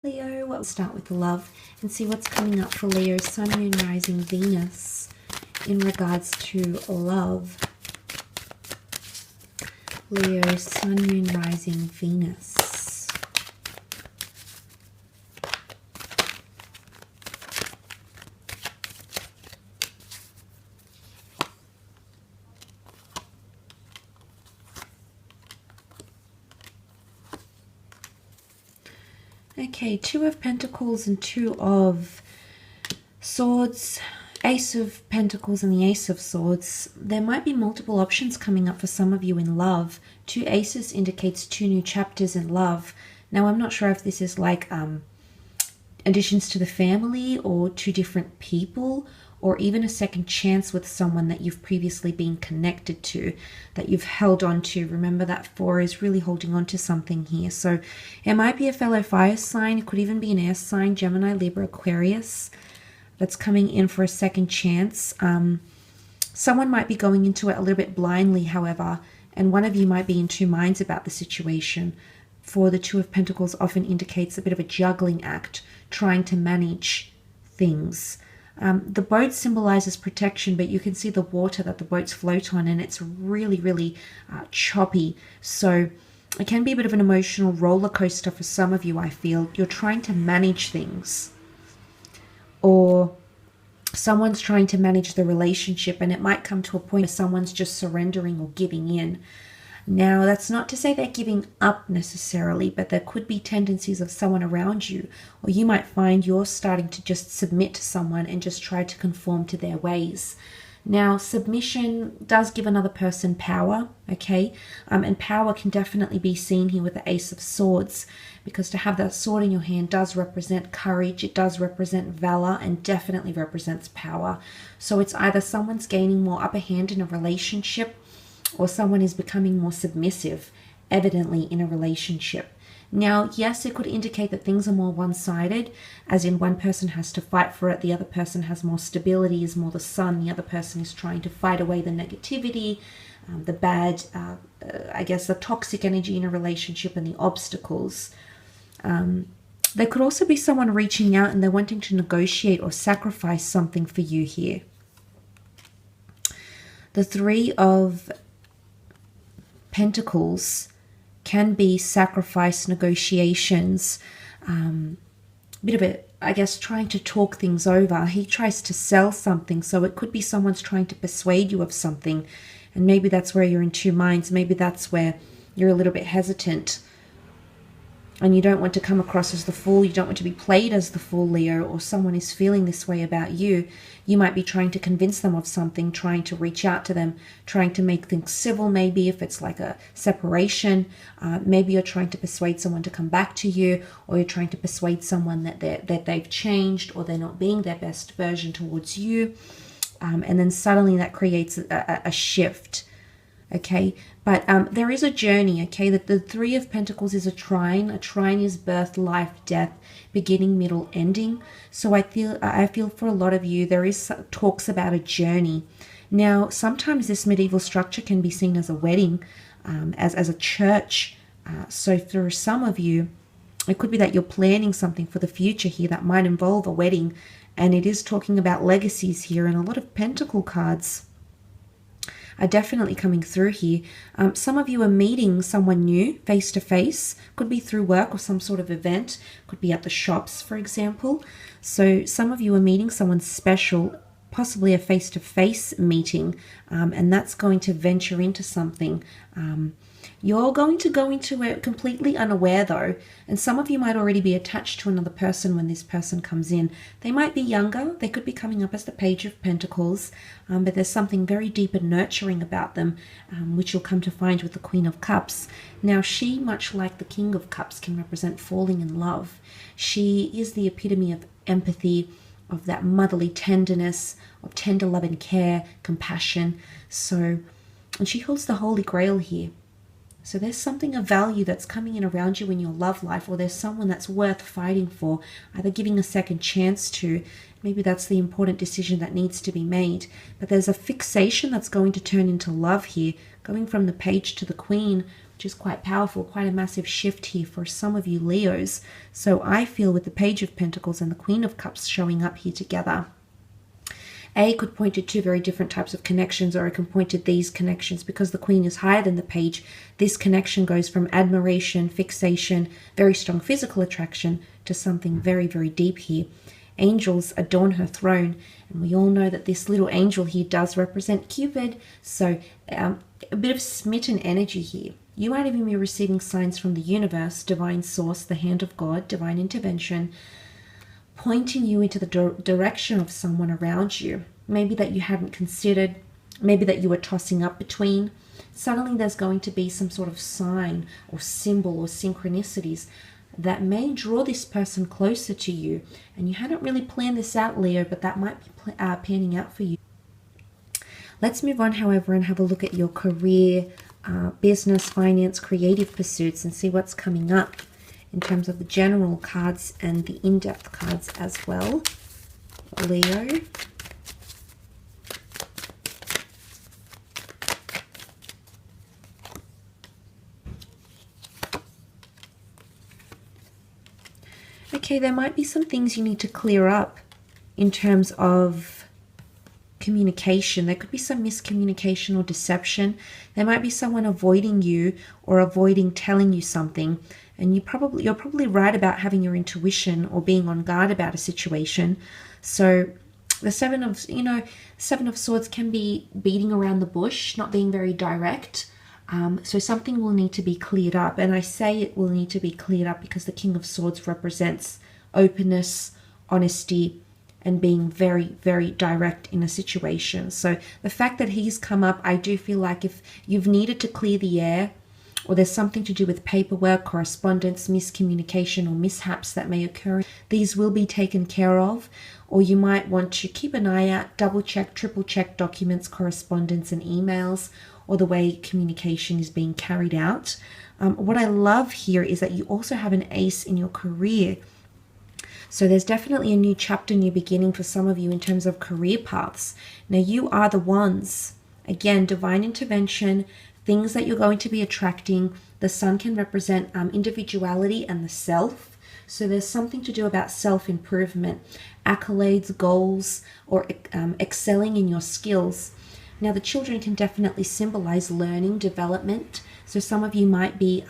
Leo, we'll start with love and see what's coming up for Leo, Sun, Moon, Rising, Venus in regards to love. Leo, Sun, Moon, Rising, Venus. Okay, Two of Pentacles and Two of Swords, Ace of Pentacles and the Ace of Swords. There might be multiple options coming up for some of you in love. Two aces indicates two new chapters in love. Now, I'm not sure if this is like additions to the family or two different people, or even a second chance with someone that you've previously been connected to, that you've held on to. Remember that 4 is really holding on to something here. So it might be a fellow fire sign. It could even be an air sign, Gemini, Libra, Aquarius, that's coming in for a second chance. Someone might be going into it a little bit blindly, however, and one of you might be in two minds about the situation. For the Two of Pentacles often indicates a bit of a juggling act, trying to manage things. The boat symbolizes protection, but you can see the water that the boats float on, and it's really, really choppy. So it can be a bit of an emotional roller coaster for some of you, I feel. You're trying to manage things, or someone's trying to manage the relationship, and it might come to a point where someone's just surrendering or giving in. Now, that's not to say they're giving up necessarily, but there could be tendencies of someone around you, or you might find you're starting to just submit to someone and just try to conform to their ways. Now, submission does give another person power, okay? And power can definitely be seen here with the Ace of Swords, because to have that sword in your hand does represent courage, it does represent valor, and definitely represents power. So it's either someone's gaining more upper hand in a relationship, or someone is becoming more submissive, evidently, in a relationship. Now, yes, it could indicate that things are more one-sided, as in one person has to fight for it, the other person has more stability, is more the sun, the other person is trying to fight away the negativity, the bad, I guess the toxic energy in a relationship and the obstacles. There could also be someone reaching out and they're wanting to negotiate or sacrifice something for you here. The Three of Pentacles can be sacrifice, negotiations, bit of it, I guess, trying to talk things over. He tries to sell something, so it could be someone's trying to persuade you of something, and maybe that's where you're in two minds. Maybe that's where you're a little bit hesitant, and you don't want to come across as the fool. You don't want to be played as the fool, Leo, or someone is feeling this way about you. You might be trying to convince them of something, trying to reach out to them, trying to make things civil, maybe if it's like a separation. Maybe you're trying to persuade someone to come back to you, or you're trying to persuade someone that they've changed, or they're not being their best version towards you. And then suddenly that creates a shift. Okay, but there is a journey, okay? That the Three of Pentacles is a trine. A trine is birth, life, death, beginning, middle, ending. So I feel for a lot of you, there is talks about a journey. Now, sometimes this medieval structure can be seen as a wedding, as a church. So for some of you, it could be that you're planning something for the future here that might involve a wedding. And it is talking about legacies here, and a lot of pentacle cards are definitely coming through here. Some of you are meeting someone new face to face. Could be through work or some sort of event. Could be at the shops, for example. So some of you are meeting someone special, possibly a face-to-face meeting, and that's going to venture into something. You're going to go into it completely unaware, though, and some of you might already be attached to another person when this person comes in. They might be younger. They could be coming up as the Page of Pentacles, but there's something very deep and nurturing about them, which you'll come to find with the Queen of Cups. Now, she, much like the King of Cups, can represent falling in love. She is the epitome of empathy, of that motherly tenderness, of tender love and care, compassion. And she holds the Holy Grail here. So there's something of value that's coming in around you in your love life, or there's someone that's worth fighting for, either giving a second chance to. Maybe that's the important decision that needs to be made. But there's a fixation that's going to turn into love here, going from the Page to the Queen, which is quite powerful, quite a massive shift here for some of you Leos. So I feel with the Page of Pentacles and the Queen of Cups showing up here together, A could point to two very different types of connections, or it can point to these connections. Because the Queen is higher than the Page, this connection goes from admiration, fixation, very strong physical attraction to something very, very deep here. Angels adorn her throne, and we all know that this little angel here does represent Cupid. So a bit of smitten energy here. You might even be receiving signs from the universe, divine source, the hand of God, divine intervention, pointing you into the direction of someone around you, maybe that you hadn't considered, maybe that you were tossing up between. Suddenly there's going to be some sort of sign or symbol or synchronicities that may draw this person closer to you. And you hadn't really planned this out, Leo, but that might be panning out for you. Let's move on, however, and have a look at your career, business, finance, creative pursuits, and see what's coming up in terms of the general cards and the in-depth cards as well, Leo. Okay, there might be some things you need to clear up in terms of communication. There could be some miscommunication or deception. There might be someone avoiding you or avoiding telling you something. And you're probably right about having your intuition or being on guard about a situation. So the Seven of Swords can be beating around the bush, not being very direct. So something will need to be cleared up. And I say it will need to be cleared up because the King of Swords represents openness, honesty, and being very, very direct in a situation. So the fact that he's come up, I do feel like if you've needed to clear the air, or there's something to do with paperwork, correspondence, miscommunication, or mishaps that may occur, these will be taken care of. Or you might want to keep an eye out, double check, triple check documents, correspondence, and emails, or the way communication is being carried out. What I love here is that you also have an ace in your career. So there's definitely a new chapter, new beginning for some of you in terms of career paths. Now you are the ones, again, divine intervention, things that you're going to be attracting. The sun can represent individuality and the self. So there's something to do about self-improvement, accolades, goals, or excelling in your skills. Now the children can definitely symbolize learning, development. So some of you might be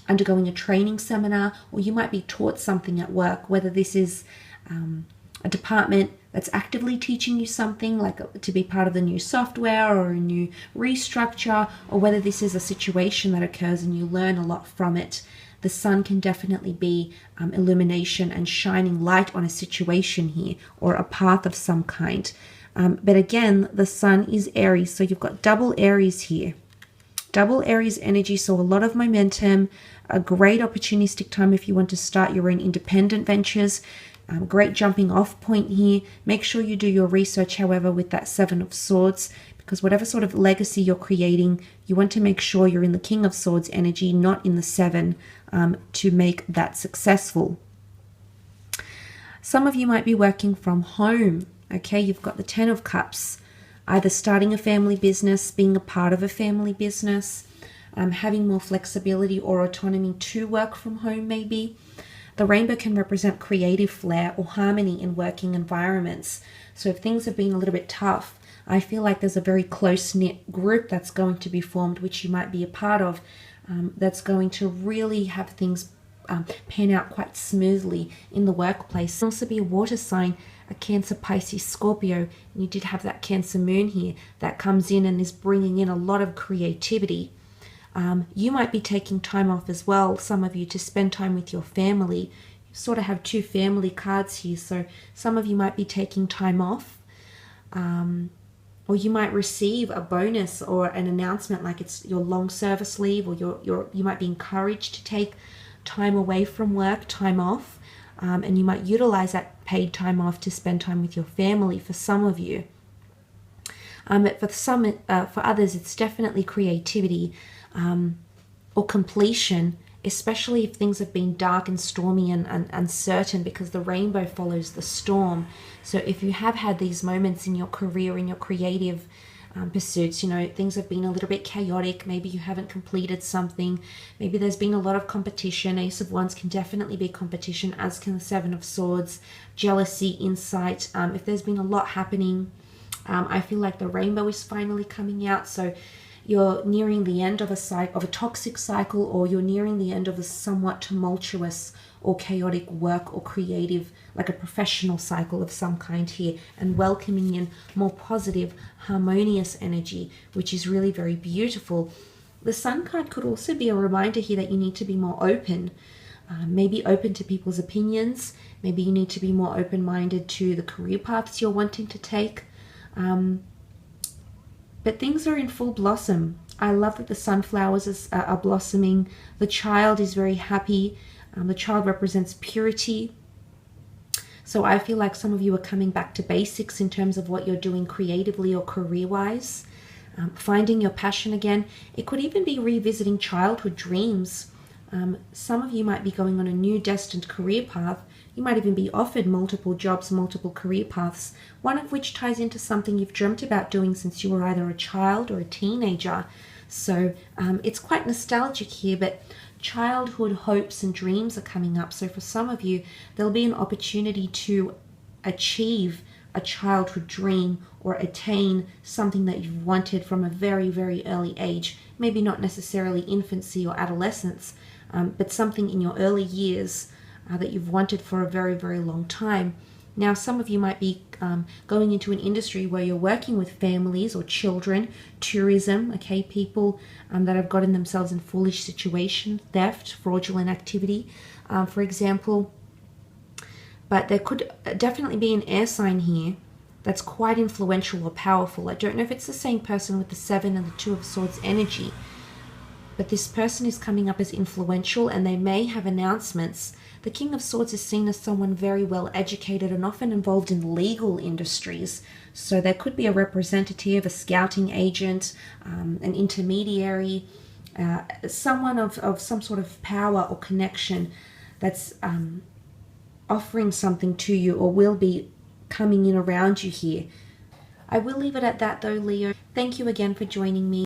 undergoing a training seminar, or you might be taught something at work, whether this is a department that's actively teaching you something, like to be part of the new software or a new restructure, or whether this is a situation that occurs and you learn a lot from it. The sun can definitely be illumination and shining light on a situation here, or a path of some kind. But again, the sun is Aries, so you've got double Aries here. Double Aries energy, so a lot of momentum, a great opportunistic time if you want to start your own independent ventures. Great jumping off point here. Make sure you do your research, however, with that Seven of Swords, because whatever sort of legacy you're creating, you want to make sure you're in the King of Swords energy, not in the Seven, to make that successful. Some of you might be working from home. Okay, you've got the Ten of Cups, either starting a family business, being a part of a family business, having more flexibility or autonomy to work from home maybe. The rainbow can represent creative flair or harmony in working environments. So if things have been a little bit tough, I feel like there's a very close-knit group that's going to be formed, which you might be a part of, that's going to really have things pan out quite smoothly in the workplace. It'll also be a water sign, a Cancer, Pisces, Scorpio, and you did have that Cancer moon here that comes in and is bringing in a lot of creativity. You might be taking time off as well, some of you, to spend time with your family. You sort of have two family cards here, so some of you might be taking time off, or you might receive a bonus or an announcement like it's your long service leave, or you might be encouraged to take time away from work, time off, and you might utilize that paid time off to spend time with your family for some of you. But for others, it's definitely creativity or completion, especially if things have been dark and stormy and uncertain, because the rainbow follows the storm. So if you have had these moments in your career, in your creative pursuits. You know, things have been a little bit chaotic. Maybe you haven't completed something. Maybe there's been a lot of competition. Ace of Wands can definitely be competition, as can the Seven of Swords. Jealousy, insight. If there's been a lot happening, I feel like the rainbow is finally coming out. So you're nearing the end of a toxic cycle, or you're nearing the end of a somewhat tumultuous or chaotic work or creative, like a professional cycle of some kind here, and welcoming in more positive, harmonious energy, which is really very beautiful. The Sun card could also be a reminder here that you need to be more open, maybe open to people's opinions. Maybe you need to be more open-minded to the career paths you're wanting to take. But things are in full blossom. I love that the sunflowers are blossoming. The child is very happy. The child represents purity. So I feel like some of you are coming back to basics in terms of what you're doing creatively or career-wise. Finding your passion again. It could even be revisiting childhood dreams. Some of you might be going on a new destined career path. You might even be offered multiple jobs, multiple career paths, one of which ties into something you've dreamt about doing since you were either a child or a teenager. So it's quite nostalgic here, but childhood hopes and dreams are coming up. So for some of you, there'll be an opportunity to achieve a childhood dream or attain something that you've wanted from a very, very early age. Maybe not necessarily infancy or adolescence, but something in your early years that you've wanted for a very, very long time. Now, some of you might be going into an industry where you're working with families or children, tourism, okay, people that have gotten themselves in foolish situations, theft, fraudulent activity, for example. But there could definitely be an air sign here that's quite influential or powerful. I don't know if it's the same person with the Seven and the Two of Swords energy, but this person is coming up as influential, and they may have announcements. The King of Swords is seen as someone very well educated and often involved in legal industries. So there could be a representative, a scouting agent, an intermediary, someone of some sort of power or connection that's offering something to you, or will be coming in around you here. I will leave it at that though, Leo. Thank you again for joining me.